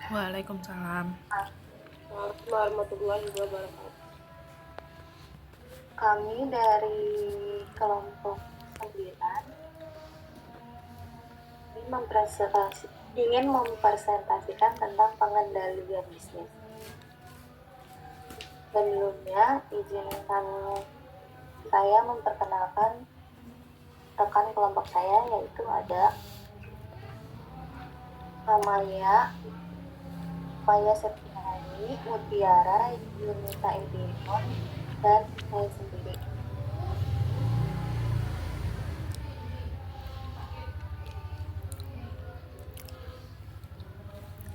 Waalaikumsalam. Assalamualaikum warahmatullahi wabarakatuh. Kami dari kelompok 9 ingin mempresentasikan tentang pengendalian bisnis. Sebelumnya, izinkan saya memperkenalkan rekan kelompok saya, yaitu ada Maya Septiani, Mutiara, Yunita Edimon, dan saya sendiri.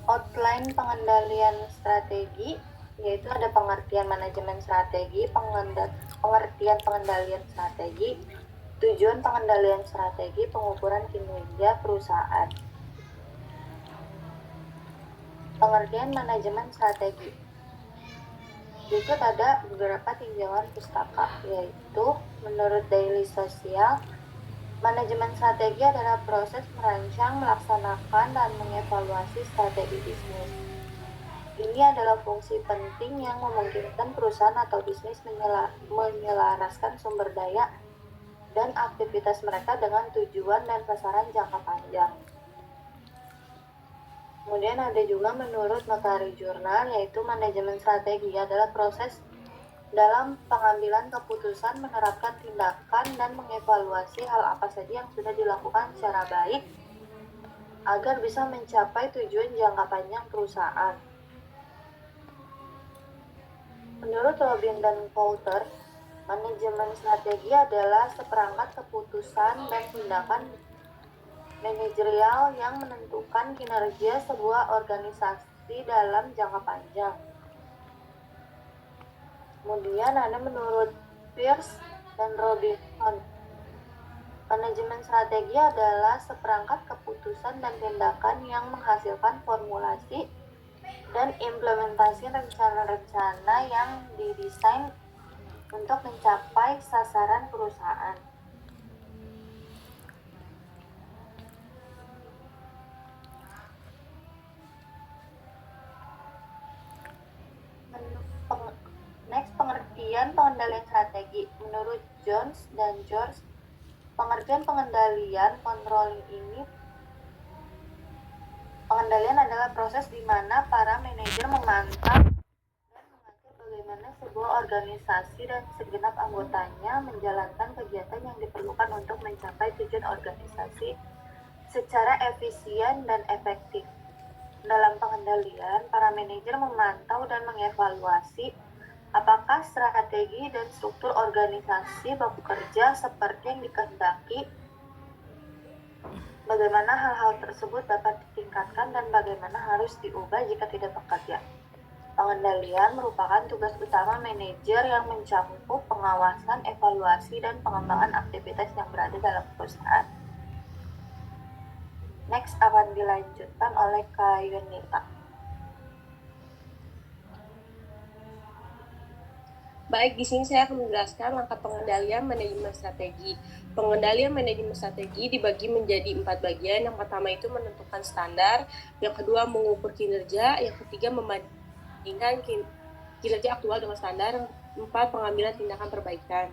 Outline pengendalian strategi, yaitu ada pengertian manajemen strategi, pengertian pengendalian strategi, tujuan pengendalian strategi, pengukuran kinerja perusahaan. Pengertian manajemen strategi. Berikut ada beberapa tinjauan pustaka, yaitu menurut Daily Social, manajemen strategi adalah proses merancang, melaksanakan, dan mengevaluasi strategi bisnis. Ini adalah fungsi penting yang memungkinkan perusahaan atau bisnis menyelaraskan sumber daya dan aktivitas mereka dengan tujuan dan sasaran jangka panjang. Kemudian ada juga menurut Macquarie Journal, yaitu manajemen strategi adalah proses dalam pengambilan keputusan, menerapkan tindakan, dan mengevaluasi hal apa saja yang sudah dilakukan secara baik agar bisa mencapai tujuan jangka panjang perusahaan. Menurut Robin dan Coulter, manajemen strategi adalah seperangkat keputusan dan tindakan manajerial yang menentukan kinerja sebuah organisasi dalam jangka panjang. Kemudian ada menurut Pierce dan Robinson, manajemen strategi adalah seperangkat keputusan dan tindakan yang menghasilkan formulasi dan implementasi rencana-rencana yang didesain untuk mencapai sasaran perusahaan. Next, pengertian pengendalian strategi. Menurut Jones dan George, pengertian pengendalian pengendalian adalah proses di mana para manajer memantau dan mengatur bagaimana sebuah organisasi dan segenap anggotanya menjalankan kegiatan yang diperlukan untuk mencapai tujuan organisasi secara efisien dan efektif. Dalam pengendalian, para manajer memantau dan mengevaluasi apakah strategi dan struktur organisasi bekerja seperti yang dikehendaki, bagaimana hal-hal tersebut dapat ditingkatkan, dan bagaimana harus diubah jika tidak bekerja. Pengendalian merupakan tugas utama manajer yang mencakup pengawasan, evaluasi, dan pengembangan aktivitas yang berada dalam perusahaan. Next akan dilanjutkan oleh Kak Yunita. Baik, di sini saya akan menjelaskan langkah pengendalian manajemen strategi. Pengendalian manajemen strategi dibagi menjadi 4 bagian. Yang pertama itu menentukan standar, yang kedua mengukur kinerja, yang ketiga membandingkan kinerja aktual dengan standar, yang empat pengambilan tindakan perbaikan.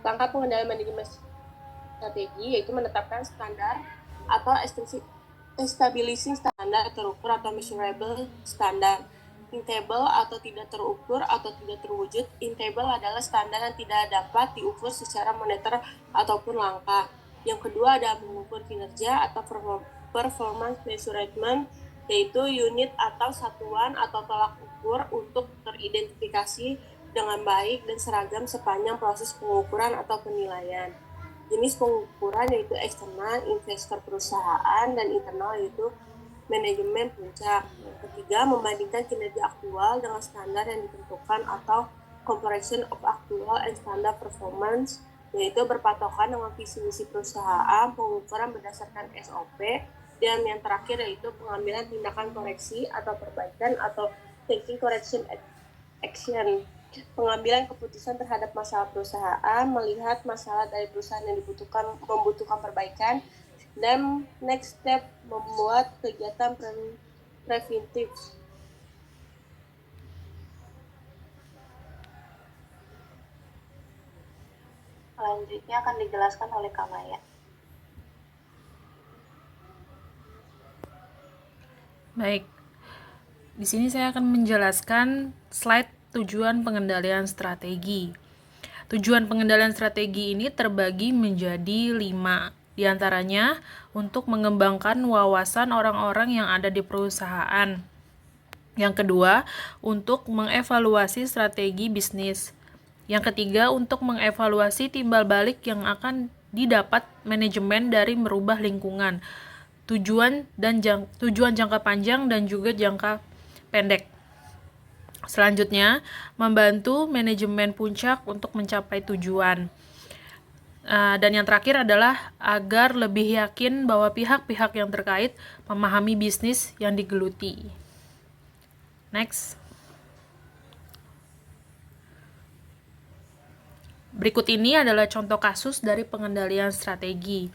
Langkah pengendalian manajemen strategi yaitu menetapkan standar atau establishing standar terukur atau measurable standar. Intable atau tidak terukur atau tidak terwujud. Intable adalah standar yang tidak dapat diukur secara moneter ataupun langkah. Yang kedua ada mengukur kinerja atau performance measurement, yaitu unit atau satuan atau tolak ukur untuk teridentifikasi dengan baik dan seragam sepanjang proses pengukuran atau penilaian. Jenis pengukuran yaitu eksternal, investor perusahaan, dan internal yaitu manajemen puncak. Yang ketiga, membandingkan kinerja aktual dengan standar yang ditentukan atau comparison of actual and standard performance, yaitu berpatokan dengan visi misi perusahaan, pengukuran berdasarkan SOP, dan yang terakhir yaitu pengambilan tindakan koreksi atau perbaikan atau taking correction action. Pengambilan keputusan terhadap masalah perusahaan, melihat masalah dari perusahaan yang membutuhkan perbaikan, Dan next step, membuat kegiatan preventif. Selanjutnya akan dijelaskan oleh Kak Maya. Baik, di sini saya akan menjelaskan slide tujuan pengendalian strategi. Tujuan pengendalian strategi ini terbagi menjadi 5. Di antaranya untuk mengembangkan wawasan orang-orang yang ada di perusahaan. Yang kedua, untuk mengevaluasi strategi bisnis. Yang ketiga, untuk mengevaluasi timbal balik yang akan didapat manajemen dari merubah lingkungan. Tujuan jangka panjang dan juga jangka pendek. Selanjutnya, membantu manajemen puncak untuk mencapai tujuan. Dan yang terakhir adalah agar lebih yakin bahwa pihak-pihak yang terkait memahami bisnis yang digeluti. Next. Berikut ini adalah contoh kasus dari pengendalian strategi.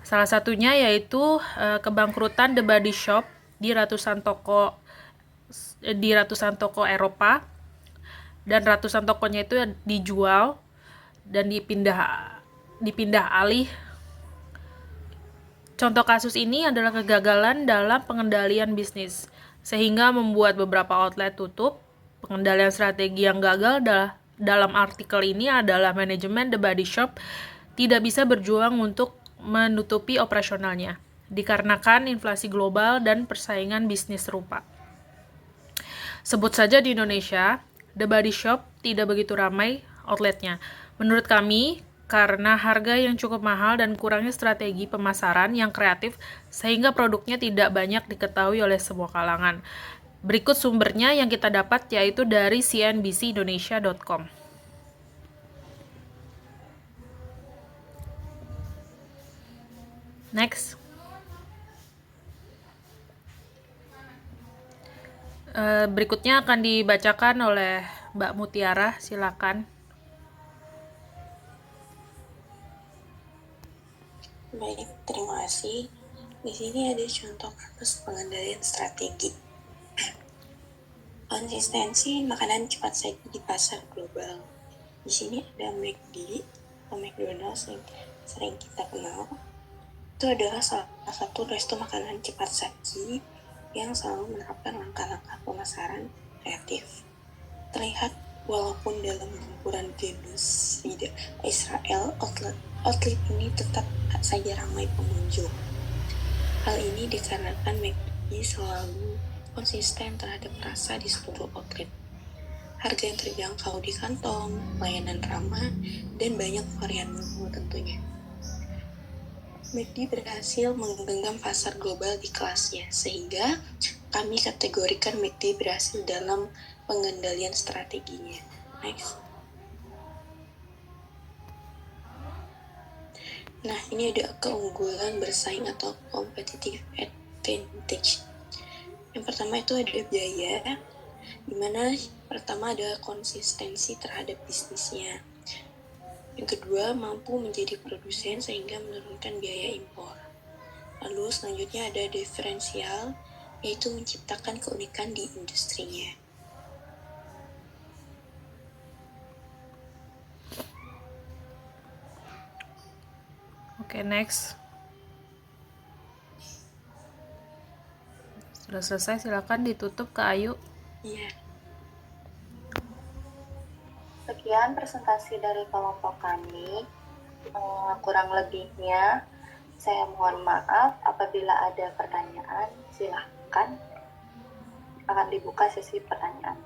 Salah satunya yaitu kebangkrutan The Body Shop di ratusan toko Eropa, dan ratusan tokonya itu dijual dan dipindah alih. Contoh kasus ini adalah kegagalan dalam pengendalian bisnis, sehingga membuat beberapa outlet tutup. Pengendalian strategi yang gagal dalam artikel ini adalah manajemen The Body Shop tidak bisa berjuang untuk menutupi operasionalnya, dikarenakan inflasi global dan persaingan bisnis serupa. Sebut saja di Indonesia, The Body Shop tidak begitu ramai outletnya. Menurut kami, karena harga yang cukup mahal dan kurangnya strategi pemasaran yang kreatif, sehingga produknya tidak banyak diketahui oleh semua kalangan. Berikut sumbernya yang kita dapat, yaitu dari cnbcindonesia.com. Next. Berikutnya akan dibacakan oleh Mbak Mutiara, silakan. Baik, terima kasih. Di sini ada contoh kasus pengendalian strategi. Konsistensi makanan cepat saji di pasar global. Di sini ada McD atau McDonald's yang sering kita kenal. Itu adalah salah satu resto makanan cepat saji yang selalu menerapkan langkah-langkah pemasaran kreatif. Terlihat walaupun dalam gempuran genosida Israel, outlet ini tetap saja ramai pengunjung. Hal ini dikarenakan McD selalu konsisten terhadap rasa di seluruh outlet. Harga yang terjangkau di kantong, layanan ramah, dan banyak varian menu tentunya. McD berhasil menggenggam pasar global di kelasnya, sehingga kami kategorikan McD berhasil dalam pengendalian strateginya. Next. Nah, ini ada keunggulan bersaing atau competitive advantage. Yang pertama itu ada biaya, di mana pertama ada konsistensi terhadap bisnisnya. Yang kedua, mampu menjadi produsen sehingga menurunkan biaya impor. Lalu selanjutnya ada diferensial, yaitu menciptakan keunikan di industrinya. Oke, next. Sudah selesai, silakan ditutup ke Ayu. Iya. Sekian presentasi dari kelompok kami. Kurang lebihnya saya mohon maaf. Apabila ada pertanyaan, silahkan. Akan dibuka sesi pertanyaan.